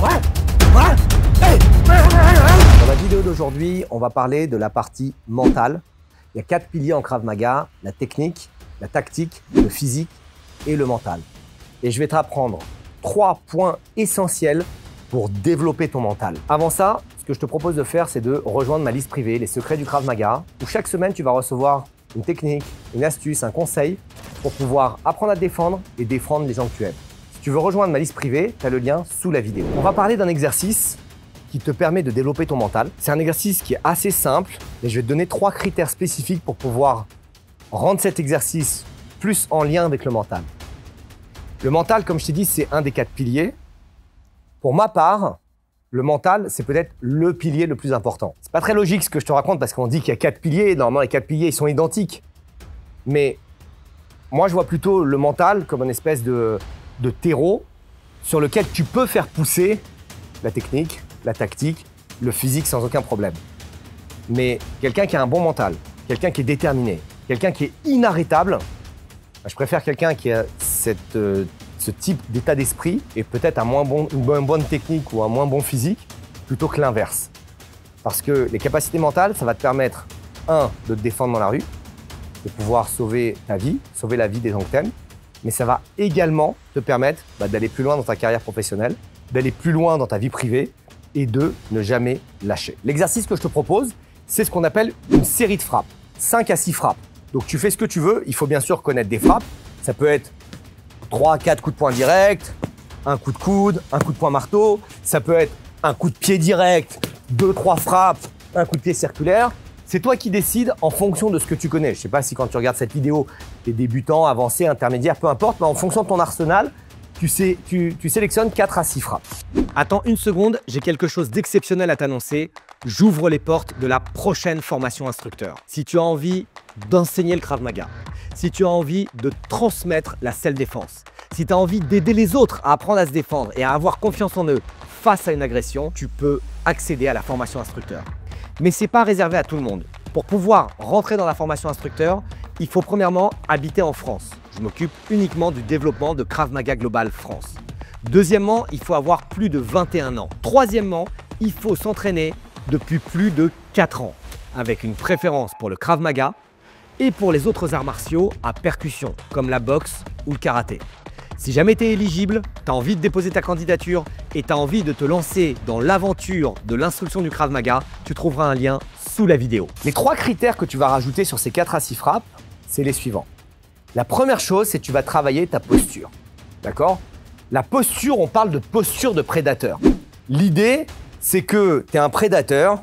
Dans la vidéo d'aujourd'hui, on va parler de la partie mentale. Il y a 4 piliers en Krav Maga, la technique, la tactique, le physique et le mental. Et je vais t'apprendre 3 points essentiels pour développer ton mental. Avant ça, ce que je te propose de faire, c'est de rejoindre ma liste privée, les secrets du Krav Maga, où chaque semaine, tu vas recevoir une technique, une astuce, un conseil pour pouvoir apprendre à te défendre et défendre les gens que tu aimes. Si tu veux rejoindre ma liste privée, tu as le lien sous la vidéo. On va parler d'un exercice qui te permet de développer ton mental. C'est un exercice qui est assez simple et je vais te donner 3 critères spécifiques pour pouvoir rendre cet exercice plus en lien avec le mental. Le mental, comme je t'ai dit, c'est un des 4 piliers. Pour ma part, le mental, c'est peut-être le pilier le plus important. C'est pas très logique ce que je te raconte parce qu'on dit qu'il y a 4 piliers. Normalement, les 4 piliers, ils sont identiques. Mais moi, je vois plutôt le mental comme une espèce de terreau sur lequel tu peux faire pousser la technique, la tactique, le physique sans aucun problème. Mais quelqu'un qui a un bon mental, quelqu'un qui est déterminé, quelqu'un qui est inarrêtable, je préfère quelqu'un qui a ce type d'état d'esprit et peut-être une bonne technique ou un moins bon physique plutôt que l'inverse. Parce que les capacités mentales, ça va te permettre, de te défendre dans la rue, de pouvoir sauver ta vie, sauver la vie des gens que t'aimes, mais ça va également te permettre d'aller plus loin dans ta carrière professionnelle, d'aller plus loin dans ta vie privée et de ne jamais lâcher. L'exercice que je te propose, c'est ce qu'on appelle une série de frappes, 5 à 6 frappes. Donc tu fais ce que tu veux, il faut bien sûr connaître des frappes. Ça peut être 3 à 4 coups de poing direct, un coup de coude, un coup de poing marteau. Ça peut être un coup de pied direct, 2-3 frappes, un coup de pied circulaire. C'est toi qui décides en fonction de ce que tu connais. Je ne sais pas si quand tu regardes cette vidéo, tu es débutant, avancé, intermédiaire, peu importe, mais en fonction de ton arsenal, tu sélectionnes 4 à 6 frappes. Attends une seconde, j'ai quelque chose d'exceptionnel à t'annoncer. J'ouvre les portes de la prochaine formation instructeur. Si tu as envie d'enseigner le Krav Maga, si tu as envie de transmettre la self-défense, si tu as envie d'aider les autres à apprendre à se défendre et à avoir confiance en eux face à une agression, tu peux accéder à la formation instructeur. Mais ce n'est pas réservé à tout le monde. Pour pouvoir rentrer dans la formation instructeur, il faut premièrement habiter en France. Je m'occupe uniquement du développement de Krav Maga Global France. Deuxièmement, il faut avoir plus de 21 ans. Troisièmement, il faut s'entraîner depuis plus de 4 ans, avec une préférence pour le Krav Maga et pour les autres arts martiaux à percussion, comme la boxe ou le karaté. Si jamais tu es éligible, tu as envie de déposer ta candidature et tu as envie de te lancer dans l'aventure de l'instruction du Krav Maga, tu trouveras un lien sous la vidéo. Les 3 critères que tu vas rajouter sur ces 4 à 6 frappes, c'est les suivants. La première chose, c'est que tu vas travailler ta posture. D'accord ? La posture, on parle de posture de prédateur. L'idée, c'est que tu es un prédateur,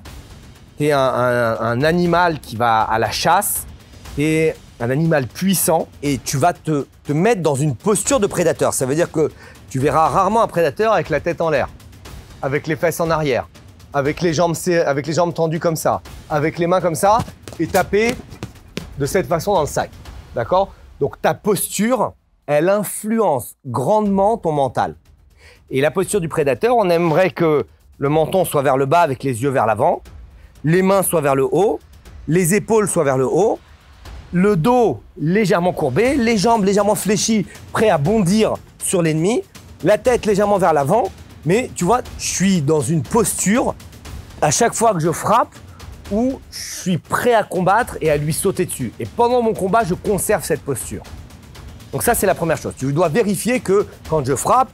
tu es un animal qui va à la chasse, tu es un animal puissant et tu vas te mettre dans une posture de prédateur. Ça veut dire que tu verras rarement un prédateur avec la tête en l'air, avec les fesses en arrière, avec les jambes tendues comme ça, avec les mains comme ça et taper de cette façon dans le sac. D'accord ? Donc ta posture, elle influence grandement ton mental. Et la posture du prédateur, on aimerait que le menton soit vers le bas avec les yeux vers l'avant, les mains soient vers le haut, les épaules soient vers le haut, le dos légèrement courbé, les jambes légèrement fléchies, prêt à bondir sur l'ennemi, la tête légèrement vers l'avant. Mais tu vois, je suis dans une posture à chaque fois que je frappe où je suis prêt à combattre et à lui sauter dessus. Et pendant mon combat, je conserve cette posture. Donc ça, c'est la première chose. Tu dois vérifier que quand je frappe,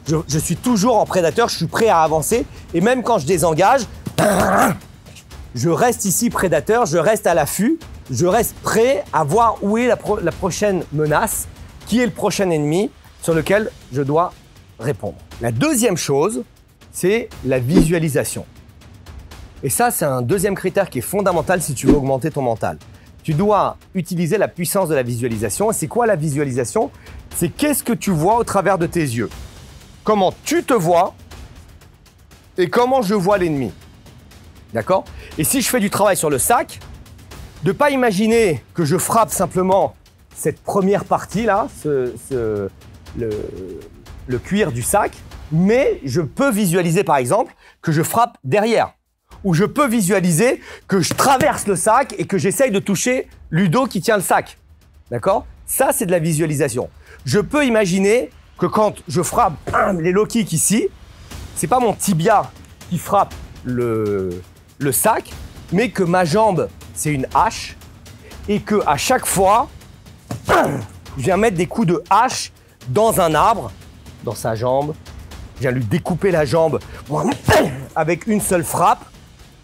je suis toujours en prédateur, je suis prêt à avancer. Et même quand je désengage, je reste ici prédateur, je reste à l'affût, je reste prêt à voir où est la prochaine menace, qui est le prochain ennemi sur lequel je dois répondre. La deuxième chose, c'est la visualisation. Et ça, c'est un deuxième critère qui est fondamental si tu veux augmenter ton mental. Tu dois utiliser la puissance de la visualisation. Et c'est quoi la visualisation ? C'est qu'est-ce que tu vois au travers de tes yeux ? Comment tu te vois et comment je vois l'ennemi. D'accord ? Et si je fais du travail sur le sac, de ne pas imaginer que je frappe simplement cette première partie-là, le cuir du sac, mais je peux visualiser par exemple que je frappe derrière. Ou je peux visualiser que je traverse le sac et que j'essaye de toucher Ludo qui tient le sac. D'accord ? Ça, c'est de la visualisation. Je peux imaginer que quand je frappe les low kicks ici, c'est pas mon tibia qui frappe le sac, mais que ma jambe, c'est une hache et que à chaque fois, je viens mettre des coups de hache dans un arbre, dans sa jambe. Je viens lui découper la jambe avec une seule frappe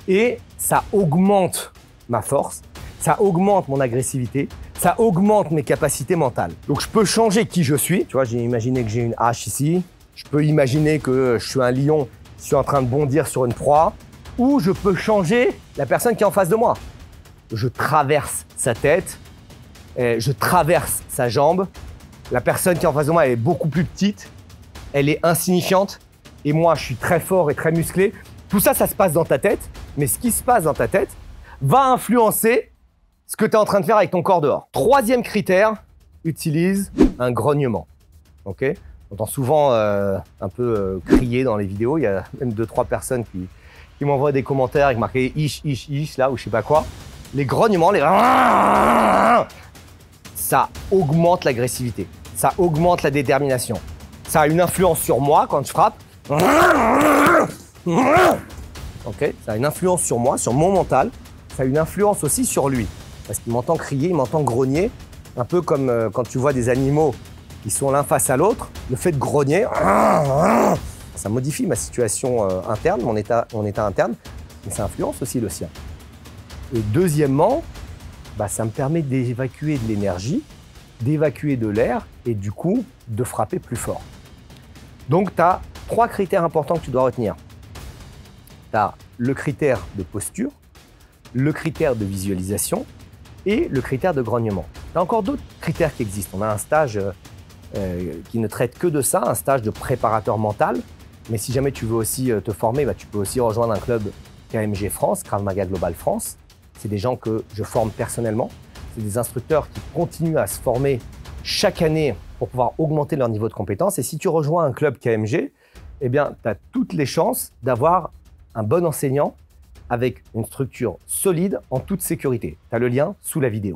et ça augmente ma force, ça augmente mon agressivité, ça augmente mes capacités mentales. Donc je peux changer qui je suis. Tu vois, j'ai imaginé que j'ai une hache ici. Je peux imaginer que je suis un lion qui suis en train de bondir sur une proie. Ou je peux changer la personne qui est en face de moi. Je traverse sa tête, je traverse sa jambe. La personne qui est en face de moi, elle est beaucoup plus petite, elle est insignifiante. Et moi, je suis très fort et très musclé. Tout ça, ça se passe dans ta tête. Mais ce qui se passe dans ta tête va influencer ce que tu es en train de faire avec ton corps dehors. Troisième critère, utilise un grognement. Ok ? On entend souvent un peu crier dans les vidéos. Il y a même 2-3 personnes qui m'envoient des commentaires avec marqué « ish, ish, ish » là ou je sais pas quoi. Les grognements, ça augmente l'agressivité, ça augmente la détermination. Ça a une influence sur moi quand je frappe. Ok, ça a une influence sur moi, sur mon mental. Ça a une influence aussi sur lui. Parce qu'il m'entend crier, il m'entend grogner. Un peu comme quand tu vois des animaux qui sont l'un face à l'autre. Le fait de grogner, ça modifie ma situation interne, mon état interne. Mais ça influence aussi le sien. Et deuxièmement, ça me permet d'évacuer de l'énergie, d'évacuer de l'air et du coup, de frapper plus fort. Donc, tu as 3 critères importants que tu dois retenir. Tu as le critère de posture, le critère de visualisation et le critère de grognement. Tu as encore d'autres critères qui existent. On a un stage qui ne traite que de ça, un stage de préparateur mental. Mais si jamais tu veux aussi te former, tu peux aussi rejoindre un club KMG France, Krav Maga Global France. C'est des gens que je forme personnellement. C'est des instructeurs qui continuent à se former chaque année pour pouvoir augmenter leur niveau de compétence. Et si tu rejoins un club KMG, eh bien, tu as toutes les chances d'avoir un bon enseignant avec une structure solide en toute sécurité. Tu as le lien sous la vidéo.